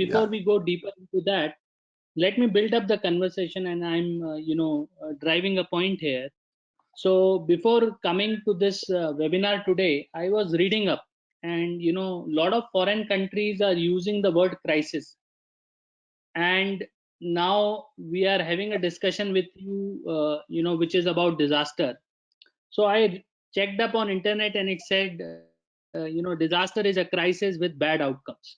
before we go deeper into that, let me build up the conversation, and I'm driving a point here. So before coming to this webinar today, I was reading up, and a lot of foreign countries are using the word crisis, and now we are having a discussion with you, which is about disaster. So I checked up on internet, and it said, disaster is a crisis with bad outcomes.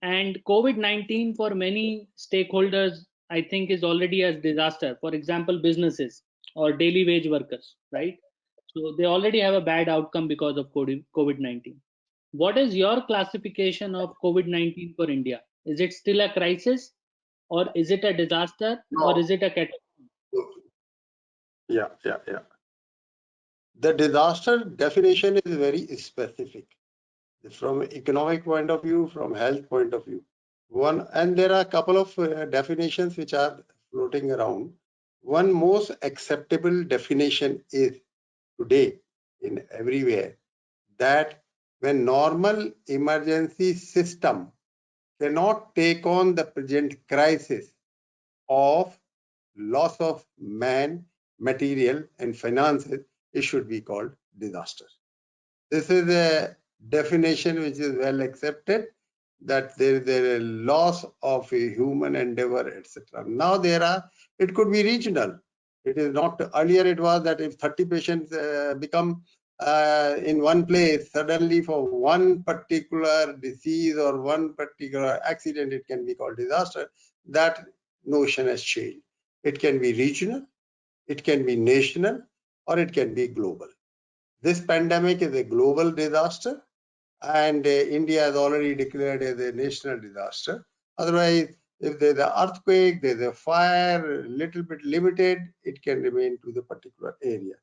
And COVID-19 for many stakeholders, I think, is already a disaster. For example, businesses or daily wage workers, right? So they already have a bad outcome because of COVID-19. What is your classification of COVID-19 for India? Is it still a crisis, or is it a disaster, or is it a catastrophe? Yeah. The disaster definition is very specific from economic point of view, from health point of view. And there are a couple of definitions which are floating around. One most acceptable definition is today in everywhere that when normal emergency system cannot take on the present crisis of loss of man, material, and finances, it should be called disaster. This is a definition which is well accepted, that there is a loss of a human endeavor, etc. Now it could be regional. It is not, earlier it was that if 30 patients become in one place, suddenly for one particular disease or one particular accident, it can be called disaster. That notion has changed. It can be regional, it can be national, or it can be global. This pandemic is a global disaster, and India has already declared as a national disaster. Otherwise, if there's an earthquake, there's a fire, a little bit limited, it can remain to the particular area.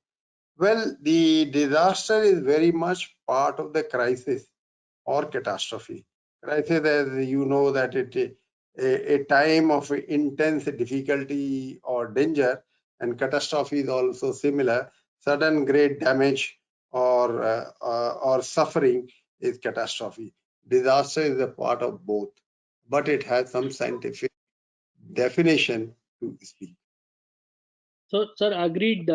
Well, the disaster is very much part of the crisis or catastrophe. Crisis, as you know, that a time of intense difficulty or danger, and catastrophe is also similar. Sudden great damage or suffering is catastrophe. Disaster is a part of both, but it has some scientific definition to speak. So, sir, agreed.